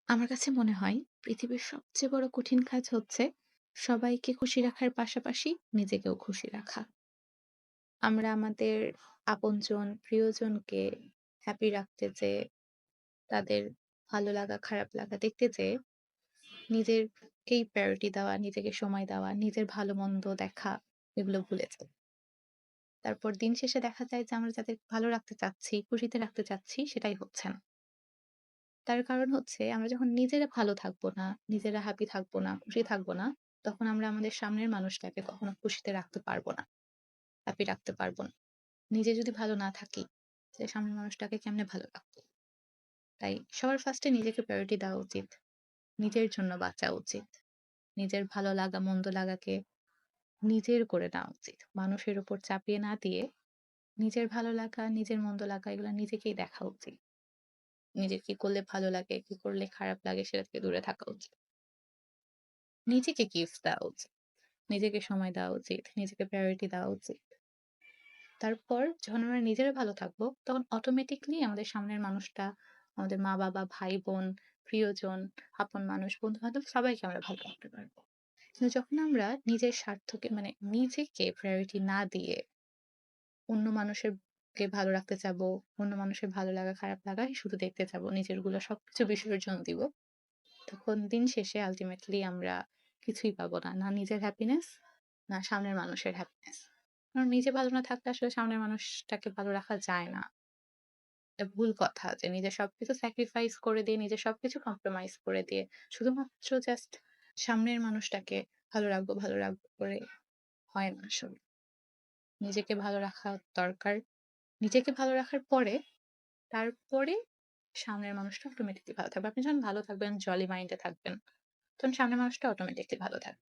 আমার কাছে মনে হয় পৃথিবীর সবচেয়ে বড় কঠিন কাজ হচ্ছে সবাইকে খুশি রাখার পাশাপাশি নিজেকেও খুশি রাখা। আমরা আমাদের আপনজন, প্রিয়জনকে হ্যাপি রাখতে যেয়ে, তাদের ভালো লাগা, খারাপ লাগা দেখতে যেয়ে নিজেরকেই প্রায়োরিটি দেওয়া, নিজেকে সময় দেওয়া, নিজের ভালো-মন্দ দেখা এগুলো ভুলে যাই। তারপর দিন শেষে দেখা যায় যে আমরা যাদের ভালো রাখতে চাচ্ছি, খুশিতে রাখতে চাচ্ছি সেটাই হচ্ছে না। তার কারণ হচ্ছে আমরা যখন নিজেরা ভালো থাকবো না, নিজেরা হ্যাপি থাকবো না, খুশি থাকবো না, তখন আমরা আমাদের সামনের মানুষটাকে কখনো খুশিতে রাখতে পারবো না, হ্যাপি রাখতে পারবো না। নিজে যদি ভালো না থাকি, তাহলে সামনের মানুষটাকে কেমনে ভালো রাখবো? তাই সবার ফার্স্টে নিজেকে প্রায়োরিটি দেওয়া উচিত। নিজের জন্য বাঁচা উচিত। নিজের ভালো লাগা, মন্দ লাগাকে নিজের করে নেওয়া উচিত। মানুষের উপর চাপিয়ে না দিয়ে নিজের ভালো লাগা, নিজের মন্দ লাগা এগুলা নিজেকেই দেখা উচিত। নিজের কি করলে ভালো লাগে, কি করলে খারাপ লাগে সেটা থেকে দূরে থাকা উচিত। নিজেকে গিফট দেওয়া উচিত। নিজেকে সময় দেওয়া উচিত। নিজেকে প্রায়োরিটি দেওয়া উচিত। তারপর যখন আমরা নিজেরা ভালো থাকবো, তখন অটোমেটিক্যালি আমাদের সামনের মানুষটা, আমাদের মা-বাবা, ভাই-বোন, প্রিয়জন, আপন মানুষ, বন্ধু-বান্ধব সবাইকে আমরা ভালো রাখতে পারবো। কিন্তু যখন আমরা নিজের স্বার্থকে মানে নিজেকে প্রায়োরিটি না দিয়ে অন্য মানুষের কে ভালো রাখতে চাবো, অন্য মানুষের ভালো লাগা, খারাপ লাগাই শুধু দেখতে চাবো, নিজেরগুলো সবকিছু বিসর্জন দিব, তখন দিন শেষে আল্টিমেটলি আমরা কিছুই পাবো না। না নিজের হ্যাপিনেস, না সামনের মানুষের হ্যাপিনেস। কারণ নিজে ভালো না থাকলে আসলে সামনের মানুষটাকে ভালো রাখা যায় না। এটা ভুল কথা যে নিজের সবকিছু স্যাক্রিফাইস করে দিয়ে, নিজের সবকিছু কম্প্রোমাইজ করে দিয়ে শুধুমাত্র জাস্ট সামনের মানুষটাকে ভালো রাখবো করে হয় না আসলে। নিজেকে ভালো রাখা দরকার। নিজেকে ভালো রাখার পরে, তারপরে সামনের মানুষটা অটোমেটিক্যালি ভালো থাকবে। আপনি যখন ভালো থাকবেন, জলি মাইন্ড এ থাকবেন, তখন সামনের মানুষটা অটোমেটিক্যালি ভালো থাকবে।